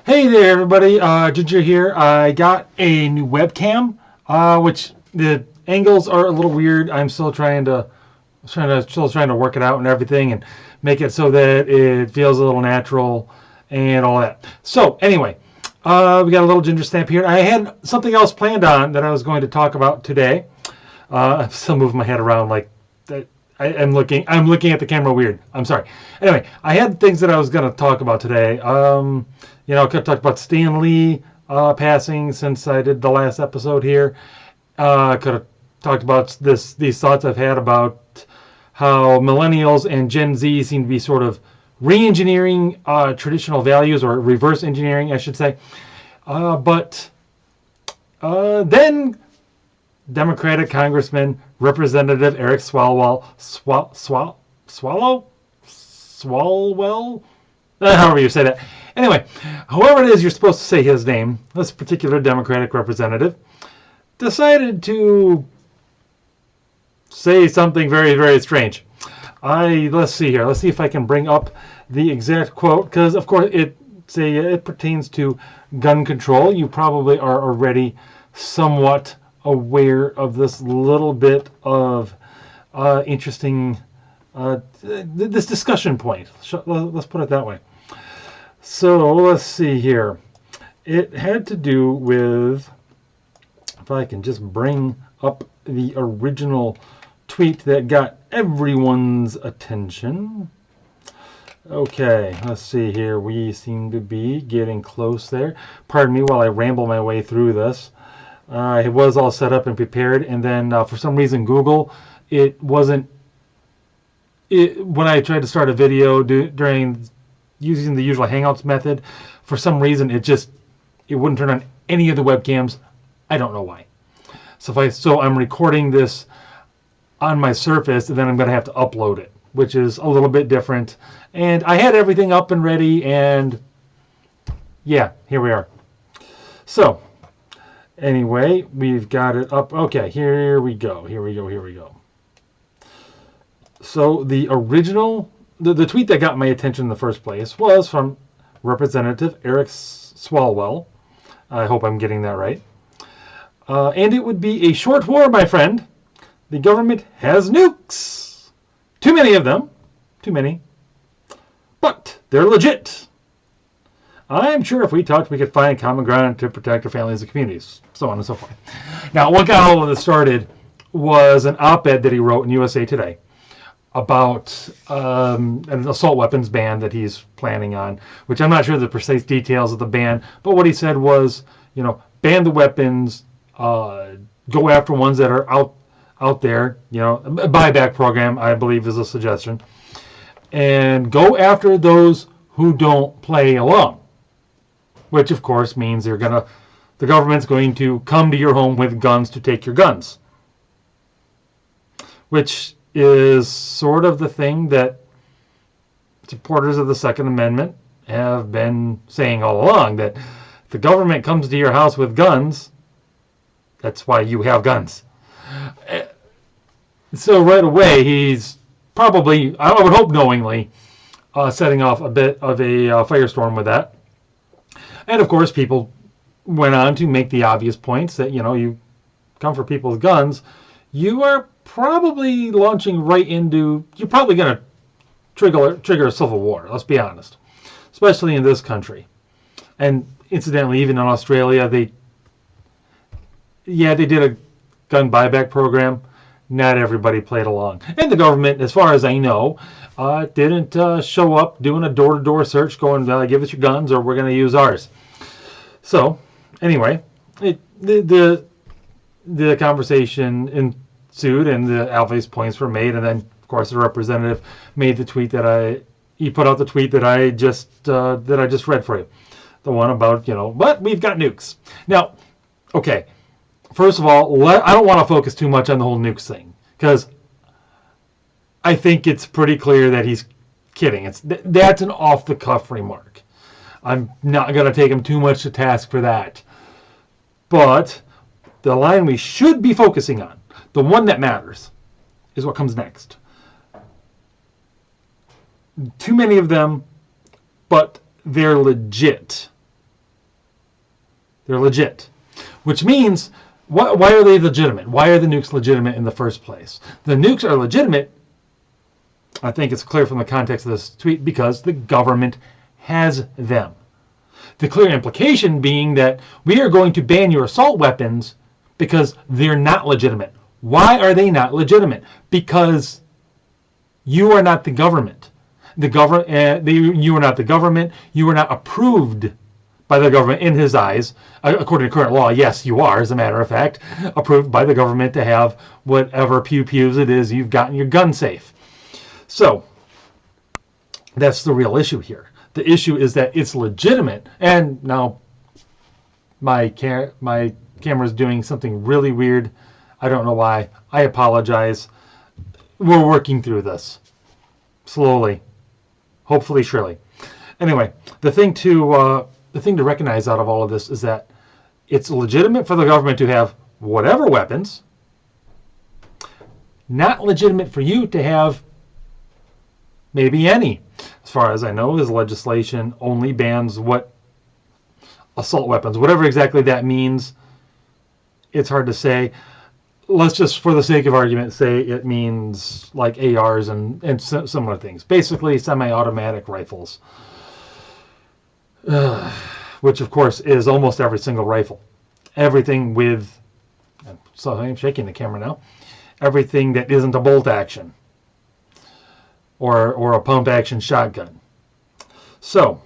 Hey there, everybody. Ginger here. I got a new webcam, which the angles are a little weird. I'm still trying to work it out and everything, and make it so that it feels a little natural and all that. So anyway, we got a little ginger stamp here. I had something else planned on that I was going to talk about today. I'm still moving my head around like that. I'm looking at the camera weird. I'm sorry. Anyway, I had things that I was going to talk about today. I could have talked about Stan Lee passing since I did the last episode here. Could have talked about these thoughts I've had about how millennials and Gen Z seem to be sort of re-engineering traditional values, or reverse engineering, I should say. But then Democratic Congressman Representative Eric Swalwell, however you say that. Anyway, however it is you're supposed to say his name, this particular Democratic representative decided to say something very, very strange. Let's see here. Let's see if I can bring up the exact quote, because of course it pertains to gun control. You probably are already somewhat aware of this little bit of interesting this discussion point. Let's put it that way. So let's see here. It had to do with, if I can just bring up the original tweet that got everyone's attention. Okay, let's see here. We seem to be getting close there. Pardon me while I ramble my way through this. It was all set up and prepared, and then for some reason Google, when I tried to start a video during using the usual Hangouts method, for some reason it wouldn't turn on any of the webcams. I don't know why. So I'm recording this on my Surface, and then I'm going to have to upload it, which is a little bit different. And I had everything up and ready, and yeah, here we are. So anyway, we've got it up. Okay, here we go. So the original, the tweet that got my attention in the first place was from Representative Eric Swalwell. I hope I'm getting that right. And it would be a short war, my friend. The government has nukes. Too many of them. Too many. But they're legit. I'm sure if we talked, we could find common ground to protect our families and communities, so on and so forth. Now, what got all of this started was an op-ed that he wrote in USA Today about an assault weapons ban that he's planning on, which I'm not sure the precise details of the ban, but what he said was, ban the weapons, go after ones that are out there, a buyback program, I believe, is a suggestion, and go after those who don't play along, which of course means the government's going to come to your home with guns to take your guns, which is sort of the thing that supporters of the Second Amendment have been saying all along, that if the government comes to your house with guns, that's why you have guns. So right away, he's probably, I would hope knowingly, setting off a bit of a firestorm with that. And of course, people went on to make the obvious points that, you come for people with guns, you are probably launching right into, you're probably going to trigger a civil war, let's be honest. Especially in this country. And incidentally, even in Australia, they did a gun buyback program. Not everybody played along. And the government, as far as I know, didn't show up doing a door-to-door search going, give us your guns or we're going to use ours. So, anyway, the conversation ensued and the obvious points were made, and then, of course, the representative made the tweet he put out the tweet that I just read for you. The one about, but we've got nukes. Now, okay, first of all, I don't want to focus too much on the whole nukes thing, because I think it's pretty clear that he's kidding. That's an off-the-cuff remark. I'm not going to take him too much to task for that. But the line we should be focusing on, the one that matters, is what comes next. Too many of them, but they're legit. They're legit. Which means, why are they legitimate? Why are the nukes legitimate in the first place? The nukes are legitimate, I think it's clear from the context of this tweet, because the government has them. The clear implication being that we are going to ban your assault weapons because they're not legitimate. Why are they not legitimate? Because you are not the government. You are not the government. You are not approved by the government in his eyes. According to current law, yes, you are, as a matter of fact, approved by the government to have whatever pew-pews it is you've got in your gun safe. So that's the real issue here. The issue is that it's legitimate, and now my camera is doing something really weird. I don't know why. I apologize. We're working through this slowly, hopefully, surely. Anyway, the thing to recognize out of all of this is that it's legitimate for the government to have whatever weapons. Not legitimate for you to have maybe any. As far as I know, his legislation only bans what assault weapons, whatever exactly that means. It's hard to say. Let's just, for the sake of argument, say it means like ARs and similar things. Basically, semi-automatic rifles, which of course is almost every single rifle. Everything with, so I'm shaking the camera now, everything that isn't a bolt action or a pump action shotgun. So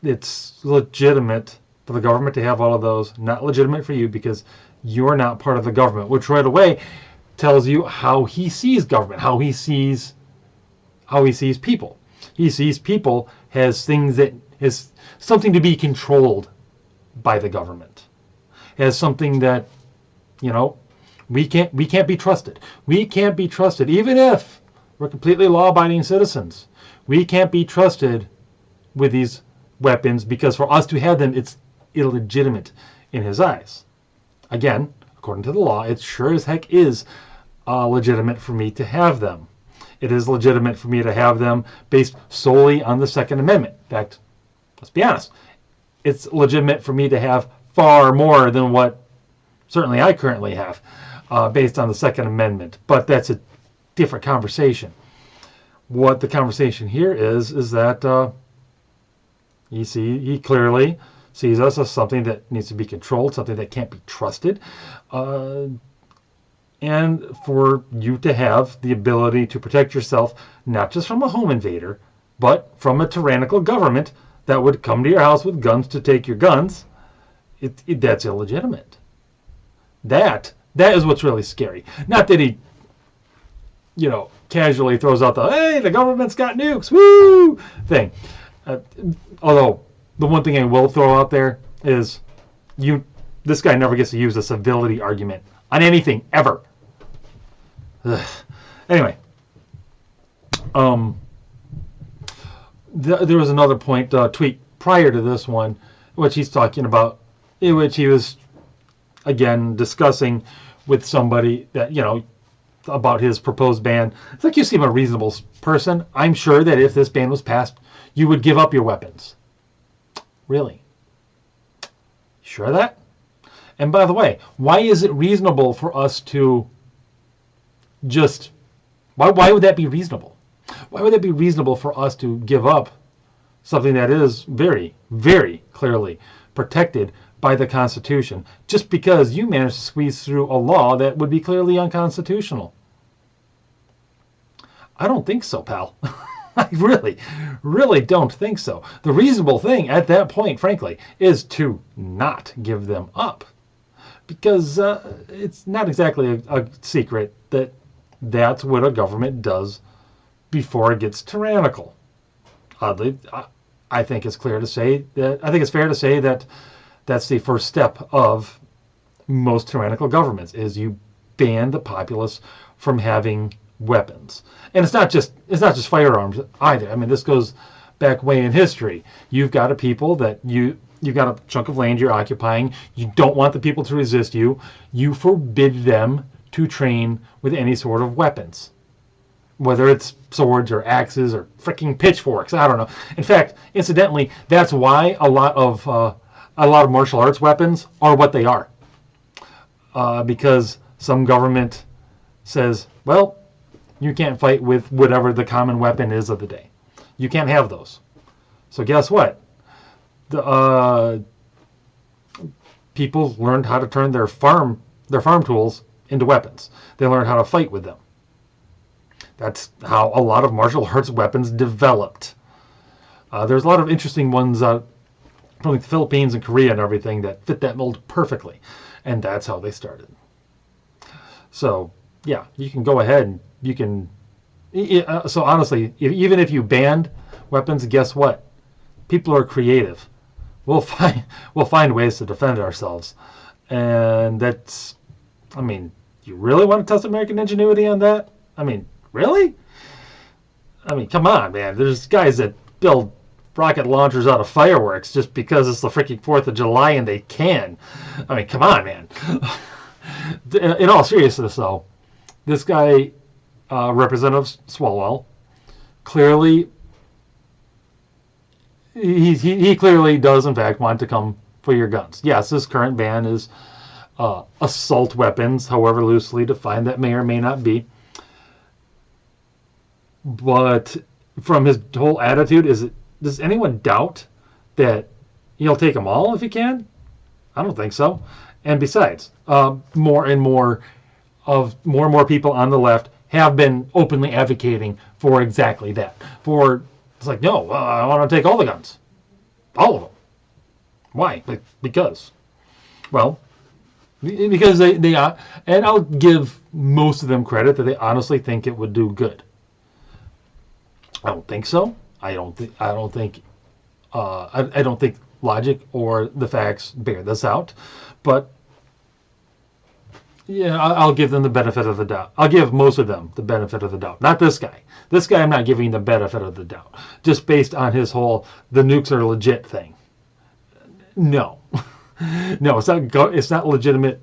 it's legitimate for the government to have all of those. Not legitimate for you because you're not part of the government, which right away tells you how he sees government, how he sees people. He sees people as things that is something to be controlled by the government, as something that, you know, we can't be trusted. We can't be trusted, even if we're completely law-abiding citizens. We can't be trusted with these weapons because for us to have them, it's illegitimate in his eyes. Again, according to the law, it sure as heck is legitimate for me to have them. It is legitimate for me to have them based solely on the Second Amendment. In fact, let's be honest, it's legitimate for me to have far more than what certainly I currently have based on the Second Amendment. But that's a different conversation. What the conversation here is that he clearly sees us as something that needs to be controlled, something that can't be trusted, and for you to have the ability to protect yourself, not just from a home invader, but from a tyrannical government that would come to your house with guns to take your guns, that's illegitimate. That is what's really scary. Not that he, you know, casually throws out the, hey, the government's got nukes, woo, thing. Although, the one thing I will throw out there is this guy never gets to use a civility argument on anything, ever. Ugh. Anyway. There was another tweet prior to this one, which he's talking about, in which he was, again, discussing with somebody that, you know, about his proposed ban. It's like, you seem a reasonable person. I'm sure that if this ban was passed, you would give up your weapons. Really? Sure of that? And by the way, why is it reasonable for us to just... Why would that be reasonable? Why would it be reasonable for us to give up something that is very, very clearly protected by the Constitution just because you managed to squeeze through a law that would be clearly unconstitutional? I don't think so, pal. I really, really don't think so. The reasonable thing at that point, frankly, is to not give them up. Because it's not exactly a secret that that's what a government does before it gets tyrannical. Oddly, I think it's fair to say that that's the first step of most tyrannical governments, is you ban the populace from having weapons. And it's not just firearms either. I mean, this goes back way in history. You've got a people that you've got a chunk of land you're occupying. You don't want the people to resist you. You forbid them to train with any sort of weapons, whether it's swords or axes or freaking pitchforks. I don't know. In fact, incidentally, that's why a lot of a lot of martial arts weapons are what they are. Because some government says, well, you can't fight with whatever the common weapon is of the day. You can't have those. So guess what? The people learned how to turn their farm tools into weapons. They learned how to fight with them. That's how a lot of martial arts weapons developed. There's a lot of interesting ones from the Philippines and Korea and everything that fit that mold perfectly. And that's how they started. So, yeah, you can go ahead and you can... So honestly, even if you banned weapons, guess what? People are creative. We'll find ways to defend ourselves. And that's... I mean, you really want to test American ingenuity on that? I mean, really? I mean, come on, man. There's guys that build rocket launchers out of fireworks just because it's the freaking 4th of July and they can. I mean, come on, man. In all seriousness, though, this guy, Representative Swalwell, clearly, he clearly does, in fact, want to come for your guns. Yes, this current ban is assault weapons, however loosely defined that may or may not be. But from his whole attitude, does anyone doubt that he'll take them all if he can? I don't think so. And besides, more and more people on the left have been openly advocating for exactly that. It's like, no, I want to take all the guns, all of them. Why? Because they and I'll give most of them credit that they honestly think it would do good. I don't think so. I don't think logic or the facts bear this out. But yeah, I'll give them the benefit of the doubt. I'll give most of them the benefit of the doubt. Not this guy. This guy I'm not giving the benefit of the doubt. Just based on his whole the nukes are legit thing. No. No, it's not legitimate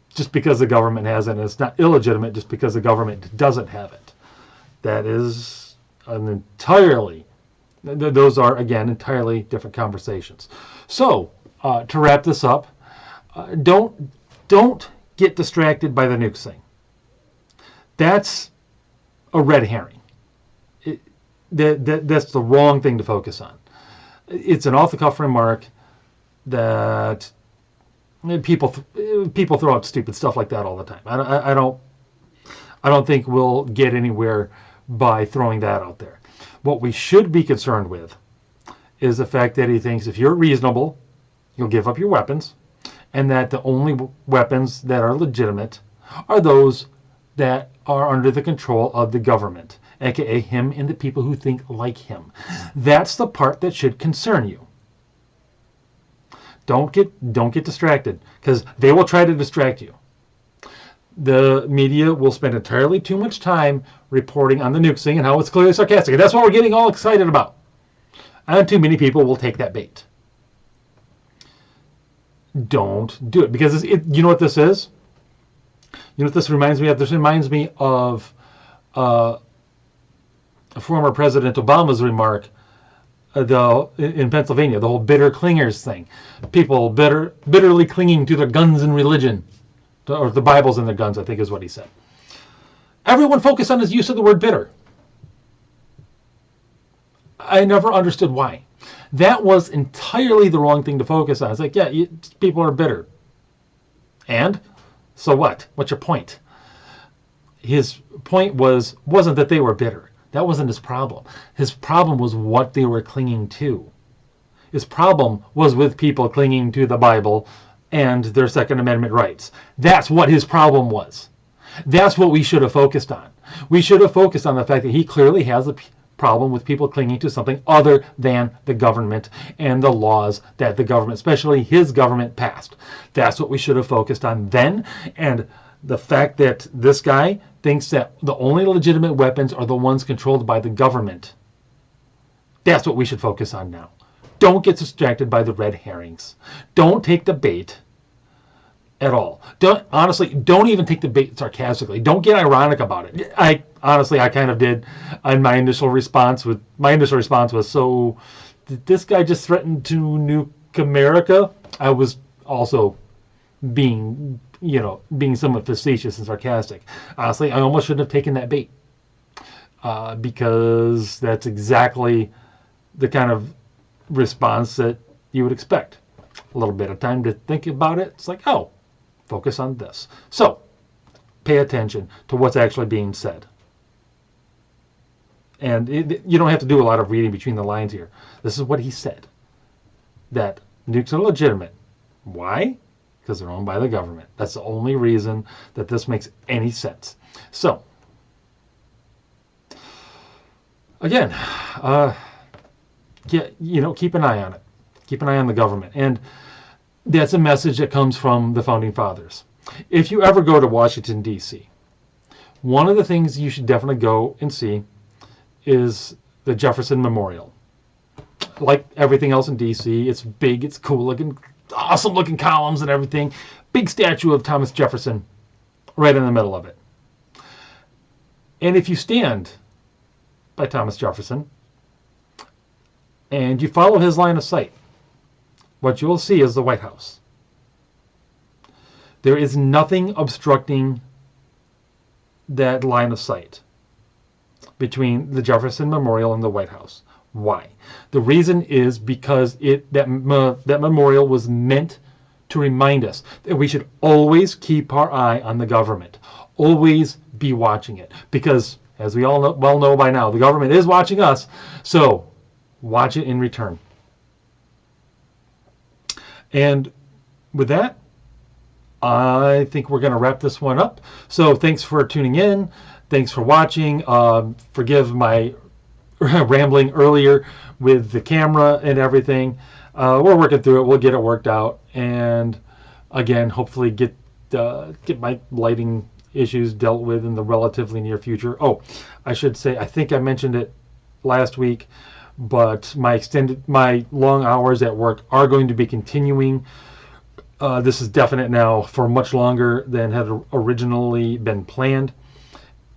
just because the government has it, and it's not illegitimate just because the government doesn't have it. That is those are, again, entirely different conversations. So, to wrap this up, don't get distracted by the nukes thing. That's a red herring. That's the wrong thing to focus on. It's an off-the-cuff remark that people throw out stupid stuff like that all the time. I don't think we'll get anywhere by throwing that out there. What we should be concerned with is the fact that he thinks if you're reasonable, you'll give up your weapons, and that the only weapons that are legitimate are those that are under the control of the government, aka him and the people who think like him. That's the part that should concern you. Don't get distracted, because they will try to distract you. The media will spend entirely too much time reporting on the nukes thing and how it's clearly sarcastic. And that's what we're getting all excited about. And too many people will take that bait. Don't do it. Because you know what this is? You know what this reminds me of? This reminds me of former President Obama's remark in Pennsylvania, the whole bitter clingers thing. People bitterly clinging to their guns and religion. Or the Bible's in their guns, I think is what he said. Everyone focused on his use of the word bitter. I never understood why. That was entirely the wrong thing to focus on. It's like, yeah, people are bitter. And? So what? What's your point? His point wasn't that they were bitter. That wasn't his problem. His problem was what they were clinging to. His problem was with people clinging to the Bible and their Second Amendment rights. That's what his problem was. That's what we should have focused on. We should have focused on the fact that he clearly has a problem with people clinging to something other than the government and the laws that the government, especially his government, passed. That's what we should have focused on then. And the fact that this guy thinks that the only legitimate weapons are the ones controlled by the government, that's what we should focus on now. Don't get distracted by the red herrings. Don't take the bait at all. Don't even take the bait sarcastically. Don't get ironic about it. I kind of did. And my initial response was, so did this guy just threaten to nuke America, I was also being somewhat facetious and sarcastic. Honestly, I almost shouldn't have taken that bait, because that's exactly the kind of response that you would expect. A little bit of time to think about it. It's like, oh, focus on this. So pay attention to what's actually being said. And you don't have to do a lot of reading between the lines here. This is what he said, that nukes are legitimate. Why? Because they're owned by the government. That's the only reason that this makes any sense. So, again, keep an eye on it. Keep an eye on the government. And that's a message that comes from the Founding Fathers. If you ever go to Washington, D.C., one of the things you should definitely go and see is the Jefferson Memorial. Like everything else in D.C., it's big, it's cool looking, awesome looking columns and everything. Big statue of Thomas Jefferson right in the middle of it. And if you stand by Thomas Jefferson and you follow his line of sight, what you'll see is the White House. There is nothing obstructing that line of sight between the Jefferson Memorial and the White House. Why? The reason is because that memorial was meant to remind us that we should always keep our eye on the government. Always be watching it. Because, as we all well know by now, the government is watching us. So, watch it in return. And with that, I think we're going to wrap this one up. So, thanks for tuning in. Thanks for watching. Forgive my rambling earlier with the camera and everything. We're working through it. We'll get it worked out. And again, hopefully get my lighting issues dealt with in the relatively near future. Oh, I should say, I think I mentioned it last week, but my long hours at work are going to be continuing. This is definite now for much longer than had originally been planned.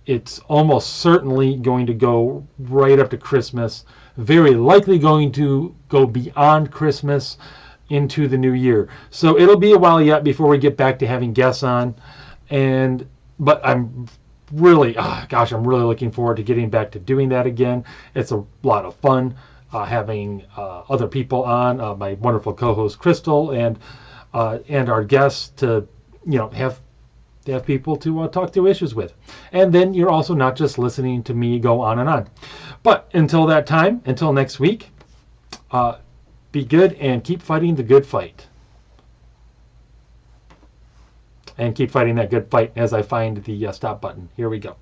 It's almost certainly going to go right up to Christmas. Very likely going to go beyond Christmas into the new year. So it'll be a while yet before we get back to having guests on. But I'm really, I'm really looking forward to getting back to doing that again. It's a lot of fun having other people on, my wonderful co-host Crystal and our guests to have people to talk through issues with. And then you're also not just listening to me go on and on. But until that time, until next week, be good and keep fighting the good fight. And keep fighting that good fight as I find the stop button. Here we go.